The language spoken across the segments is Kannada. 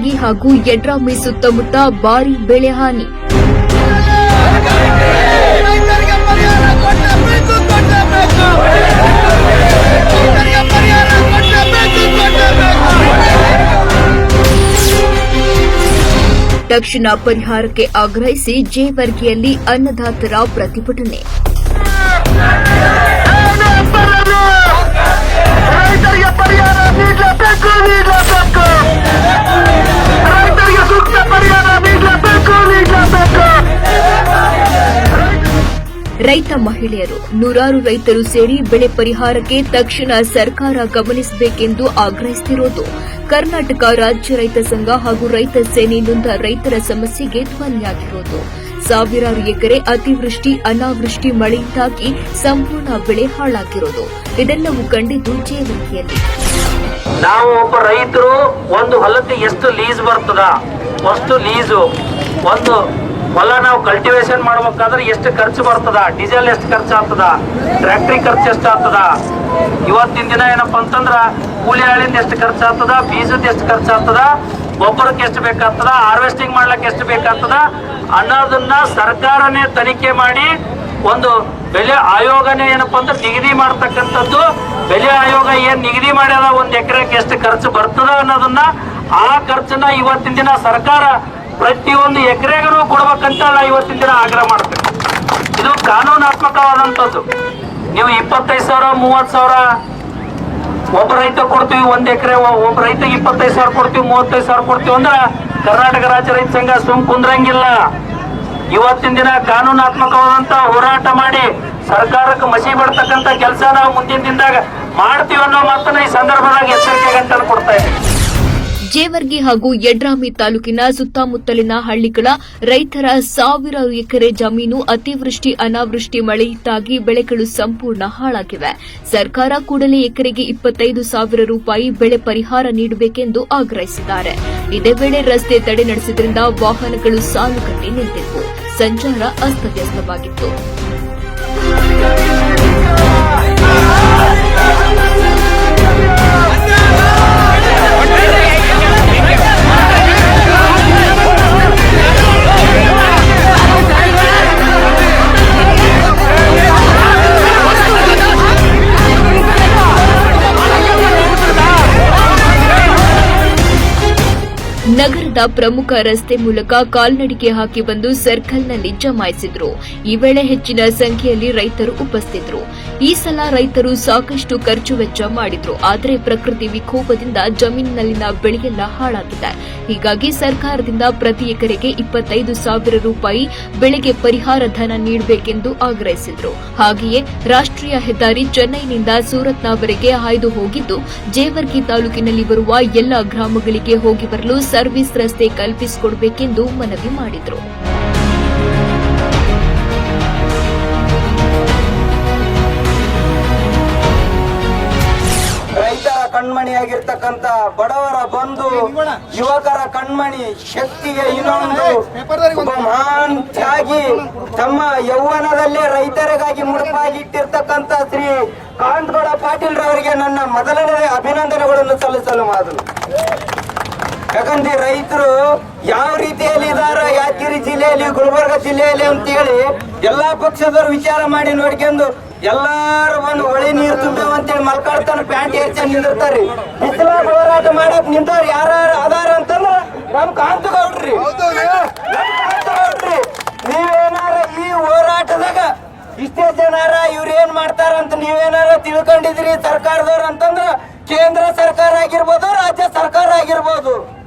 ಜೇವರ್ಗಿ ಹಾಗೂ ಯಡ್ರಾಮಿ ಸುತ್ತಮುತ್ತ ಭಾರೀ ಬೆಳೆ ಹಾನಿ. ತಕ್ಷಣ ಪರಿಹಾರಕ್ಕೆ ಆಗ್ರಹಿಸಿ ಜೇವರ್ಗಿಯಲ್ಲಿ ಅನ್ನದಾತರ ಪ್ರತಿಭಟನೆ. ರೈತ ಮಹಿಳೆಯರು ನೂರಾರು ರೈತರು ಸೇರಿ ಬೆಳೆ ಪರಿಹಾರಕ್ಕೆ ತಕ್ಷಣ ಸರ್ಕಾರ ಗಮನಿಸಬೇಕೆಂದು ಆಗ್ರಹಿಸುತ್ತಿರುವುದು ಕರ್ನಾಟಕ ರಾಜ್ಯ ರೈತ ಸಂಘ ಹಾಗೂ ರೈತ ಸೇನೆ ನೊಂದ ರೈತರ ಸಮಸ್ಯೆಗೆ ಧ್ವನಿಯಾಗಿರುವುದು. ಸಾವಿರಾರು ಎಕರೆ ಅತಿವೃಷ್ಟಿ ಅನಾವೃಷ್ಟಿ ಮಳೆಯಿಂದಾಗಿ ಸಂಪೂರ್ಣ ಬೆಳೆ ಹಾಳಾಗಿರುವುದು. ಇದೆಲ್ಲವೂ ಕಂಡಿದ್ದು ಜೇವರ್ಗಿಯಲ್ಲಿ. ನಾವು ಒಬ್ಬ ರೈತರು ಒಂದು ಹೊಲಕ್ಕೆ ಎಷ್ಟು ಲೀಸ್ ಬರ್ತದ, ಅಷ್ಟು ಲೀಸು ಒಂದು ಹೊಲ ನಾವು ಕಲ್ಟಿವೇಶನ್ ಮಾಡ್ಬೇಕಾದ್ರೆ ಎಷ್ಟು ಖರ್ಚು ಬರ್ತದ, ಡೀಸೆಲ್ ಎಷ್ಟು ಖರ್ಚು ಆಗ್ತದ, ಟ್ರ್ಯಾಕ್ಟ್ರಿ ಖರ್ಚು ಎಷ್ಟು ಆಗ್ತದ, ಇವತ್ತಿನ ದಿನ ಏನಪ್ಪಾ ಅಂತಂದ್ರ ಕೂಲಿ ಆಳಿಂದ ಎಷ್ಟು ಖರ್ಚು ಆಗ್ತದ, ಬೀಜದ ಎಷ್ಟು ಖರ್ಚು ಆಗ್ತದ, ಗೊಬ್ಬರಕ್ಕೆ ಎಷ್ಟು ಬೇಕಾಗ್ತದ, ಹಾರ್ವೆಸ್ಟಿಂಗ್ ಮಾಡ್ಲಿಕ್ಕೆ ಎಷ್ಟು ಬೇಕಾಗ್ತದ ಅನ್ನೋದನ್ನ ಸರ್ಕಾರನೇ ತನಿಖೆ ಮಾಡಿ ಒಂದು ಬೆಲೆ ಆಯೋಗನೇ ಏನಪ್ಪಾ ಅಂದ್ರೆ ನಿಗದಿ ಮಾಡ್ತಕ್ಕಂಥದ್ದು. ಬೆಲೆ ಆಯೋಗ ಏನ್ ನಿಗದಿ ಮಾಡ್ಯದ ಒಂದ್ ಎಕರೆಗೆ ಎಷ್ಟು ಖರ್ಚು ಬರ್ತದ ಅನ್ನೋದನ್ನ ಆ ಖರ್ಚನ್ನ ಇವತ್ತಿನ ದಿನ ಸರ್ಕಾರ ಪ್ರತಿಯೊಂದು ಎಕರೆಗೂ ಕೊಡ್ಬೇಕಂತ ಇವತ್ತಿನ ದಿನ ಆಗ್ರಹ ಮಾಡ್ತೇವೆ. ಇದು ಕಾನೂನಾತ್ಮಕವಾದಂಥದ್ದು. ನೀವು 25,000 30,000 ಒಬ್ಬ ರೈತ ಕೊಡ್ತೀವಿ, ಒಂದ್ ಎಕರೆ ಒಬ್ಬ ರೈತಗೆ 25,000 ಕೊಡ್ತೀವಿ, 35,000 ಕೊಡ್ತೀವಿ ಅಂದ್ರೆ ಕರ್ನಾಟಕ ರಾಜ್ಯ ರೈತ ಸಂಘ ಸುಮ್ ಕುಂದ್ರಂಗಿಲ್ಲ. ಇವತ್ತಿನ ದಿನ ಕಾನೂನಾತ್ಮಕವಾದಂತ ಹೋರಾಟ ಮಾಡಿ ಸರ್ಕಾರಕ್ಕೆ ಮಸಿ ಬಡ್ತಕ್ಕಂತ ಕೆಲಸ ನಾವು ಮುಂದಿನ ದಿನದಾಗ ಮಾಡ್ತೀವಿ ಅನ್ನೋ ಮಾತನ್ನ ಈ ಸಂದರ್ಭದಾಗ ಎಚ್ಚರಿಕೆ ಗಂಟಲು ಕೊಡ್ತಾ ಇದ್ದೀವಿ. ಜೇವರ್ಗಿ ಹಾಗೂ ಯಡ್ರಾಮಿ ತಾಲೂಕಿನ ಸುತ್ತಮುತ್ತಲಿನ ಹಳ್ಳಿಗಳ ರೈತರ ಸಾವಿರಾರು ಎಕರೆ ಜಮೀನು ಅತಿವೃಷ್ಟಿ ಅನಾವೃಷ್ಟಿ ಮಳೆಯಿಂದಾಗಿ ಬೆಳೆಗಳು ಸಂಪೂರ್ಣ ಹಾಳಾಗಿವೆ. ಸರ್ಕಾರ ಕೂಡಲೇ ಎಕರೆಗೆ 25,000 ರೂಪಾಯಿ ಬೆಳೆ ಪರಿಹಾರ ನೀಡಬೇಕೆಂದು ಆಗ್ರಹಿಸಿದ್ದಾರೆ. ಇದೇ ವೇಳೆ ರಸ್ತೆ ತಡೆ ನಡೆಸಿದ್ರಿಂದ ವಾಹನಗಳು ಸಾಲುಗಟ್ಟಿ ನಿಂತಿದ್ದವು. ಸಂಚಾರ ಅಸ್ತವ್ಯಸ್ತವಾಗಿತ್ತು. ನಗರದ ಪ್ರಮುಖ ರಸ್ತೆ ಮೂಲಕ ಕಾಲ್ನಡಿಗೆ ಹಾಕಿ ಬಂದು ಸರ್ಕಲ್ನಲ್ಲಿ ಜಮಾಯಿಸಿದ್ರು. ಈ ವೇಳೆ ಹೆಚ್ಚಿನ ಸಂಖ್ಯೆಯಲ್ಲಿ ರೈತರು ಉಪಸ್ಥಿತರು. ಈ ಸಲ ರೈತರು ಸಾಕಷ್ಟು ಖರ್ಚು ವೆಚ್ಚ ಮಾಡಿದ್ರು. ಆದರೆ ಪ್ರಕೃತಿ ವಿಕೋಪದಿಂದ ಜಮೀನಿನಲ್ಲಿನ ಬೆಳೆಯೆಲ್ಲ ಹಾಳಾಗಿದೆ. ಹೀಗಾಗಿ ಸರ್ಕಾರದಿಂದ ಪ್ರತಿ ಎಕರೆಗೆ 25,000 ರೂಪಾಯಿ ಬೆಳೆಗೆ ಪರಿಹಾರ ಧನ ನೀಡಬೇಕೆಂದು ಆಗ್ರಹಿಸಿದ್ರು. ಹಾಗೆಯೇ ರಾಷ್ಟ್ರೀಯ ಹೆದ್ದಾರಿ ಚೆನ್ನೈನಿಂದ ಸೂರತ್ನವರೆಗೆ ಹಾಯ್ದು ಹೋಗಿದ್ದು ಜೇವರ್ಗಿ ತಾಲೂಕಿನಲ್ಲಿ ಬರುವ ಎಲ್ಲ ಗ್ರಾಮಗಳಿಗೆ ಹೋಗಿ ಬರಲು ಸರ್ವಿಸ್ ರಸ್ತೆ ಕಲ್ಪಿಸಿಕೊಡಬೇಕೆಂದು ಮನವಿ ಮಾಡಿದರು. ರೈತರ ಕಣ್ಮಣಿಯಾಗಿರ್ತಕ್ಕಂಥ ಬಡವರ ಬಂಧು ಯುವಕರ ಕಣ್ಮಣಿ ಶಕ್ತಿಗೆ ಇನ್ನೊಂದು ಮಹಾನ್ ತ್ಯಾಗಿ ತಮ್ಮ ಯೌವನದಲ್ಲೇ ರೈತರಿಗಾಗಿ ಮುಡುಪಾಗಿಟ್ಟಿರ್ತಕ್ಕಂಥ ಶ್ರೀ ಕಾಂತಗೌಡ ಪಾಟೀಲ್ ರವರಿಗೆ ನನ್ನ ಮೊದಲನೇ ಅಭಿನಂದನೆಗಳನ್ನು ಸಲ್ಲಿಸಲು ಮಾತು. ಯಾಕಂದ್ರೆ ರೈತರು ಯಾವ ರೀತಿಯಲ್ಲಿ ಇದಾರ ಯಾದಗಿರಿ ಜಿಲ್ಲೆಯಲ್ಲಿ ಗುಲ್ಬರ್ಗ ಜಿಲ್ಲೆಯಲ್ಲಿ ಅಂತ ಹೇಳಿ ಎಲ್ಲಾ ಪಕ್ಷದವರು ವಿಚಾರ ಮಾಡಿ ನೋಡ್ಕೊಂಡು ಎಲ್ಲಾರು ಬಂದು ಹೊಳೆ ನೀರು ತುಂಬೇವ ಅಂತೇಳಿ ಮಲ್ಕಾಡ್ತಾನ ಪ್ಯಾಂಟ್ ಏರ್ಚಂದ್ ನಿಂದಿರ್ತಾರ್ರಿ. ಬಿಸಿಲಾಗ ಹೋರಾಟ ಮಾಡಕ್ ನಿಂತವ್ರು ಯಾರ ಆಧಾರ ಅಂತಂದ್ರ ನಮ್ ಕಾಂತಗೌಡ್ರಿ. ನೀವೇನಾರ ಈ ಹೋರಾಟದಾಗ ಇಷ್ಟೇ ಜನಾರ ಇವ್ರೇನ್ ಮಾಡ್ತಾರ ಅಂತ ನೀವೇನಾರ ತಿಳ್ಕೊಂಡಿದ್ರಿ ಸರ್ಕಾರದವ್ರು ಅಂತಂದ್ರ ಕೇಂದ್ರ ಸರ್ಕಾರ ಆಗಿರ್ಬೋದು, ರಾಜ್ಯ ಸರ್ಕಾರ ಆಗಿರ್ಬೋದು,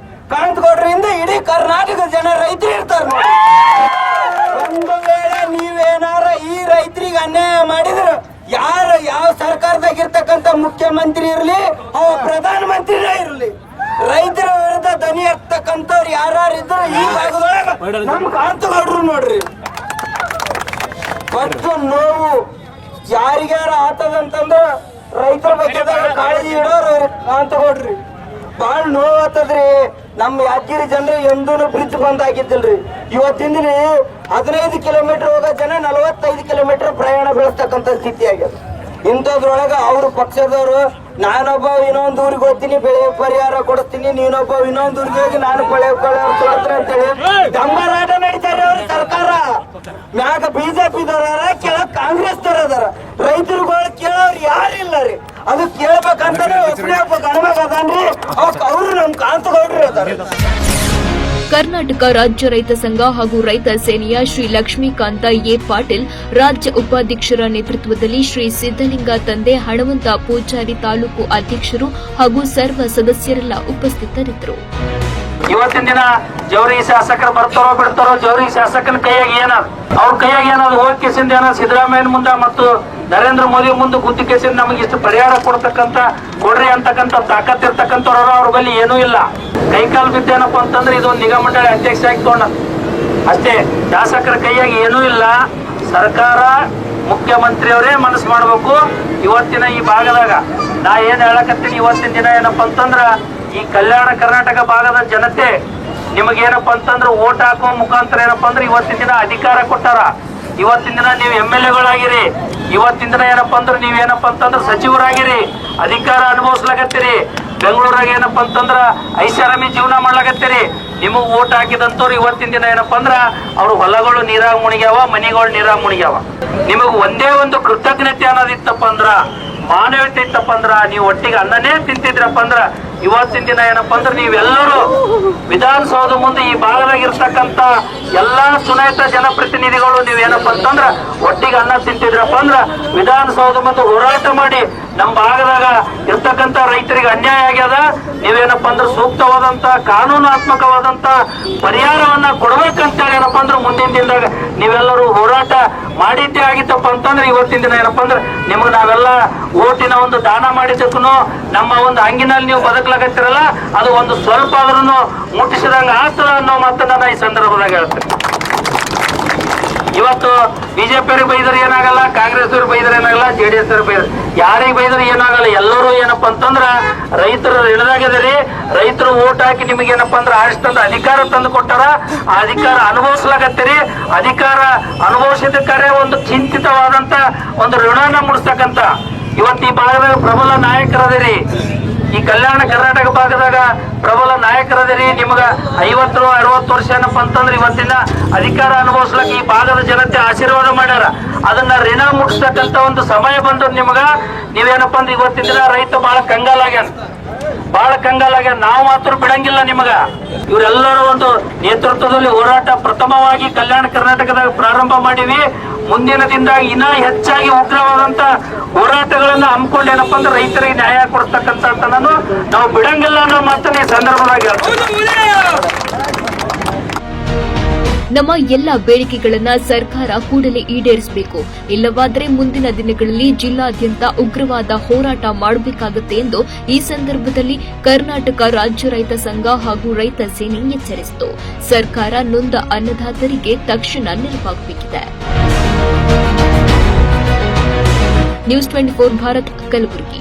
ಕಾಂತಗೌಡ್ರಿಂದ ಇಡೀ ಕರ್ನಾಟಕದ ಜನ ರೈತರು ಇರ್ತಾರ. ಒಂದು ವೇಳೆ ನೀವೇನಾರ ಈ ರೈತರಿಗೆ ಅನ್ಯಾಯ ಮಾಡಿದ್ರ ಯಾವ ಸರ್ಕಾರದಾಗಿರ್ತಕ್ಕಂಥ ಮುಖ್ಯಮಂತ್ರಿ ಇರ್ಲಿ ಅವ ಪ್ರಧಾನ ಮಂತ್ರಿನೇ ಇರ್ಲಿ, ರೈತರ ವಿರುದ್ಧ ದನಿ ಎತ್ತಕ್ಕಂಥವ್ರು ಯಾರಿದ್ರು ಈ ಭಾಗದೊಳಗ ನಮ್ ಕಾಂತಗೌಡ್ರು ನೋಡ್ರಿ. ಮತ್ತು ನೋವು ಯಾರಿಗಾರ ಆತದಂತಂದ್ರ ರೈತರ ಬಗ್ಗೆ ಕಾಳಜಿ ಇಡೋರು ಕಾಂತಗೌಡ್ರಿ. ಬಾಳ ನೋವು ಆತದ್ರಿ. ನಮ್ಮ ಯಾದಗಿರಿ ಜನರು ಎಂದೂ ಬ್ರಿಡ್ಜ್ ಬಂದ್ ಆಗಿದ್ದಿಲ್ರಿ. ಇವತ್ತಿನ ದಿನ 15 ಕಿಲೋಮೀಟರ್ ಹೋಗೋ ಜನ 45 ಕಿಲೋಮೀಟರ್ ಪ್ರಯಾಣ ಬೆಳೆಸ್ತಕ್ಕಂಥ ಸ್ಥಿತಿ ಆಗ್ಯದ. ಇಂಥದ್ರೊಳಗ ಅವ್ರ ಪಕ್ಷದವರು ನಾನೊಬ್ಬ ಇನ್ನೊಂದು ಊರಿಗೆ ಹೋಗ್ತೀನಿ, ಬೆಳೆ ಪರಿಹಾರ ಕೊಡ್ತೀನಿ, ನೀನೊಬ್ಬ ಇನ್ನೊಂದು ಊರಿಗೆ ಹೋಗಿ ನಾನು ಬೆಳೆ ಕೊಡ್ತೀನಿ ಅಂತೇಳಿ ದಂಬರಾಟ ನಡೀತಾರೆ ಅವ್ರ ಸರ್ಕಾರ. ಮ್ಯಾಗ ಬಿಜೆಪಿ ದವರ, ಕೆಳಗ್ ಕಾಂಗ್ರೆಸ್ ದವರ ಅದಾರ. ರೈತರುಗಳು ಕೇಳೋರು ಯಾರಿಲ್ಲ ರೀ. ಅದು ಕೇಳ್ಬೇಕಂತಾನೆ ಒಬ್ಬ ಗಣಮಗ ಅದಾನ್ರಿ, ಅವ್ರು ನಮ್ ಕಾಂತಗೌಡ್ರಿ ಅದಾರ. ಕರ್ನಾಟಕ ರಾಜ್ಯ ರೈತ ಸಂಘ ಹಾಗೂ ರೈತ ಸೇನೆಯ ಶ್ರೀ ಲಕ್ಷ್ಮೀಕಾಂತ ಎ ಪಾಟೀಲ್ ರಾಜ್ಯ ಉಪಾಧ್ಯಕ್ಷರ ನೇತೃತ್ವದಲ್ಲಿ ಶ್ರೀ ಸಿದ್ದಲಿಂಗ ತಂದೆ ಹಣವಂತ ಪೂಜಾರಿ ತಾಲೂಕು ಅಧ್ಯಕ್ಷರು ಹಾಗೂ ಸರ್ವ ಸದಸ್ಯರೆಲ್ಲ ಉಪಸ್ಥಿತರಿದ್ದರು. ಇವತ್ತಿನ ದಿನ ಜವರಿಗೆ ಶಾಸಕರು ಬರ್ತಾರೋ ಬಿಡ್ತಾರೋ, ಜವರಿಗೆ ಶಾಸಕನ ಕೈಯಾಗಿ ಏನದ, ಅವ್ರ ಕೈಯಾಗಿ ಏನದು ಹೋಗಿ ಕೇಸಿಂದ ಏನೋ ಸಿದ್ದರಾಮಯ್ಯನ ಮುಂದೆ ಮತ್ತು ನರೇಂದ್ರ ಮೋದಿ ಮುಂದೆ ಗುದ್ದಿ ಕೇಸಿಂದ ನಮಗೆ ಇಷ್ಟು ಪರಿಹಾರ ಕೊಡ್ರಿ ಅಂತಕ್ಕಂಥ ತಾಕತ್ ಇರ್ತಕ್ಕಂಥವ್ರ ಅವ್ರ ಬಳಿ ಏನೂ ಇಲ್ಲ. ಕೈಕಾಲು ಬಿದ್ದೇನಪ್ಪ ಅಂತಂದ್ರೆ ಇದೊಂದು ನಿಗಮ ಮಂಡಳಿ ಅಧ್ಯಕ್ಷ ಆಗಿ ತಗೊಂಡ ಅಷ್ಟೇ. ಶಾಸಕರ ಕೈಯಾಗಿ ಏನೂ ಇಲ್ಲ. ಸರ್ಕಾರ ಮುಖ್ಯಮಂತ್ರಿಯವರೇ ಮನಸ್ಸು ಮಾಡ್ಬೇಕು. ಇವತ್ತಿನ ಈ ಭಾಗದಾಗ ನಾ ಏನ್ ಹೇಳಕತ್ತೀನಿ, ಇವತ್ತಿನ ದಿನ ಏನಪ್ಪಾ ಅಂತಂದ್ರ ಈ ಕಲ್ಯಾಣ ಕರ್ನಾಟಕ ಭಾಗದ ಜನತೆ ನಿಮಗೇನಪ್ಪ ಅಂತಂದ್ರೆ ಓಟ್ ಹಾಕುವ ಮುಖಾಂತರ ಏನಪ್ಪಾ ಅಂದ್ರೆ ಇವತ್ತಿನ ದಿನ ಅಧಿಕಾರ ಕೊಟ್ಟಾರ. ಇವತ್ತಿನ ದಿನ ನೀವು MLA ಇವತ್ತಿನ ದಿನ ಏನಪ್ಪಾ ಅಂದ್ರೆ ನೀವೇನಪ್ಪ ಅಂತಂದ್ರೆ ಸಚಿವರಾಗಿರಿ, ಅಧಿಕಾರ ಅನುಭವಿಸ್ಲಾಗತ್ತೀರಿ. ಬೆಂಗಳೂರಾಗ ಏನಪ್ಪಾ ಅಂತಂದ್ರ ಐಷಾರಾಮಿ ಜೀವನ ಮಾಡ್ಲಾಗತ್ತೀರಿ. ನಿಮಗ್ ಓಟ್ ಹಾಕಿದಂತವ್ರು ಇವತ್ತಿನ ದಿನ ಏನಪ್ಪಾ ಅಂದ್ರ ಅವ್ರ ಹೊಲಗಳು ನೀರಾಗ ಮುಣಿಗ್ಯಾವ, ಮನಿಗಳು ನೀರಾಗ ಮುಣಿಗ್ಯಾವ. ನಿಮಗ್ ಒಂದೇ ಒಂದು ಕೃತಜ್ಞತೆ ಅನ್ನೋದಿತ್ತಪ್ಪ ಅಂದ್ರ, ಮಾನವೀಯತೆ ಇತ್ತಪ್ಪ ಅಂದ್ರ, ನೀವು ಒಟ್ಟಿಗೆ ಅನ್ನನೇ ತಿಂತಿದ್ರಪ್ಪ ಅಂದ್ರ ಇವತ್ತಿನ ದಿನ ಏನಪ್ಪಾ ಅಂದ್ರೆ ನೀವೆಲ್ಲರೂ ವಿಧಾನಸೌಧ ಮುಂದೆ ಈ ಭಾಗದಾಗ ಇರ್ತಕ್ಕಂತ ಎಲ್ಲಾ ಚುನಾಯಿತ ಜನಪ್ರತಿನಿಧಿಗಳು ನೀವೇನಪ್ಪ ಅಂತಂದ್ರ ಒಟ್ಟಿಗೆ ಅನ್ನ ತಿಂತಿದ್ರಪ್ಪ ಅಂದ್ರ ವಿಧಾನಸೌಧ ಮುಂದೆ ಹೋರಾಟ ಮಾಡಿ ನಮ್ಮ ಭಾಗದಾಗ ಇರ್ತಕ್ಕಂತ ರೈತರಿಗೆ ಅನ್ಯಾಯ ಆಗ್ಯದ, ನೀವೇನಪ್ಪ ಅಂದ್ರೆ ಸೂಕ್ತವಾದಂತ ಕಾನೂನಾತ್ಮಕವಾದಂತ ಪರಿಹಾರವನ್ನ ಕೊಡ್ಬೇಕಂತೇಳಿ ಏನಪ್ಪಾ ಅಂದ್ರೆ ಮುಂದಿನ ದಿನದಾಗ ನೀವೆಲ್ಲರೂ ಹೋರಾಟ ಮಾಡಿದ್ದೇ ಆಗಿತ್ತಪ್ಪ ಅಂತಂದ್ರೆ ಇವತ್ತಿನ ದಿನ ಏನಪ್ಪಾ ಅಂದ್ರೆ ನಿಮ್ಗೆ ನಾವೆಲ್ಲ ಓಟಿನ ಒಂದು ದಾನ ಮಾಡಿದ್ದಕ್ಕೂ ನಮ್ಮ ಒಂದು ಹಂಗಿನಲ್ಲಿ ನೀವು ಬದುಕಲಾಗತ್ತಿರಲ್ಲ, ಅದು ಒಂದು ಸ್ವಲ್ಪ ಆದ್ರೂ ಮುಟ್ಟಿಸಿದಂಗ ಆಗ್ತದ ಅನ್ನೋ ಮಾತನ್ನ ನಾನು ಈ ಸಂದರ್ಭದಾಗ ಹೇಳ್ತೇನೆ. ಇವತ್ತು ಬಿಜೆಪಿಯವ್ರಿಗೆ ಬೈದ್ರೆ ಏನಾಗಲ್ಲ, ಕಾಂಗ್ರೆಸ್ ಅವ್ರಿಗೆ ಬೈದ್ರೆ ಏನಾಗಲ್ಲ, JDS ಅವ್ರಿಗೆ ಬೈದ್ರೆ ಯಾರಿಗೆ ಬೈದ್ರೆ ಏನಾಗಲ್ಲ. ಎಲ್ಲರೂ ಏನಪ್ಪ ಅಂತಂದ್ರ ರೈತರು ಇಳಿದಾಗಿದ್ದೀರಿ. ರೈತರು ಓಟ್ ಹಾಕಿ ನಿಮಗೆ ಏನಪ್ಪ ಅಂದ್ರೆ ಆರಿಸ್ತಂದ ಅಧಿಕಾರ ತಂದು ಕೊಟ್ಟಾರ. ಆ ಅಧಿಕಾರ ಅನುಭವಿಸ್ಲಾಗತ್ತೀರಿ. ಅಧಿಕಾರ ಅನುಭವಿಸಿದಕ್ಕಾರೆ ಒಂದು ಚಿಂತಿತವಾದಂತ ಒಂದು ಋಣನ ಮುಡಿಸ್ತಕ್ಕಂತ ಇವತ್ತು ಈ ಭಾಗದಾಗ ಪ್ರಬಲ ನಾಯಕರದಿರಿ. ಈ ಕಲ್ಯಾಣ ಕರ್ನಾಟಕ ಭಾಗದಾಗ ಪ್ರಬಲ ನಾಯಕರದಿರಿ. ನಿಮ್ಗ 50-60 ವರ್ಷ ಏನಪ್ಪ ಅಂತಂದ್ರೆ ಇವತ್ತಿನ ಅಧಿಕಾರ ಅನುಭವಿಸ್ಲಕ್ಕೆ ಈ ಭಾಗದ ಜನತೆ ಆಶೀರ್ವಾದ ಮಾಡ್ಯಾರ. ಅದನ್ನ ಋಣ ಮುಟ್ಟಿಸ್ತಕ್ಕಂತ ಒಂದು ಸಮಯ ಬಂದದ್ ನಿಮ್ಗ. ನೀವೇನಪ್ಪ ಅಂದ್ರೆ ಇವತ್ತಿನ ದಿನ ರೈತ ಬಹಳ ಕಂಗಾಲಾಗ್ಯಾನ. ನಾವು ಮಾತ್ರ ಬಿಡಂಗಿಲ್ಲ ನಿಮಗ. ಇವರೆಲ್ಲರೂ ಒಂದು ನೇತೃತ್ವದಲ್ಲಿ ಹೋರಾಟ ಪ್ರಥಮವಾಗಿ ಕಲ್ಯಾಣ ಕರ್ನಾಟಕದಾಗ ಪ್ರಾರಂಭ ಮಾಡಿವಿ. ಮುಂದಿನ ದಿನದಾಗ ಇನ್ನ ಹೆಚ್ಚಾಗಿ ಉಗ್ರವಾದಂತ ಹೋರಾಟಗಳನ್ನ ಹಮ್ಮಿಕೊಂಡು ಏನಪ್ಪಾ ಅಂದ್ರೆ ರೈತರಿಗೆ ನ್ಯಾಯ ಕೊಡ್ತಕ್ಕಂತ ನಾವು ಬಿಡಂಗಿಲ್ಲ ಅನ್ನೋ ಮಾತನ್ನ ಈ ಸಂದರ್ಭದಾಗ ನಮ್ಮ ಎಲ್ಲ ಬೇಡಿಕೆಗಳನ್ನ ಸರ್ಕಾರ ಕೂಡಲೇ ಈಡೇರಿಸಬೇಕು, ಇಲ್ಲವಾದರೆ ಮುಂದಿನ ದಿನಗಳಲ್ಲಿ ಜಿಲ್ಲಾದ್ಯಂತ ಉಗ್ರವಾದ ಹೋರಾಟ ಮಾಡಬೇಕಾಗುತ್ತೆ ಎಂದು ಈ ಸಂದರ್ಭದಲ್ಲಿ ಕರ್ನಾಟಕ ರಾಜ್ಯ ರೈತ ಸಂಘ ಹಾಗೂ ರೈತ ಸೇನೆ ಎಚ್ಚರಿಸಿತು. ಸರ್ಕಾರ ನೊಂದ ಅನ್ನದಾತರಿಗೆ ತಕ್ಷಣ ನೆರವಾಗಬೇಕಿದೆ. ನ್ಯೂಸ್ 24 ಭಾರತ್, ಕಲಬುರಗಿ.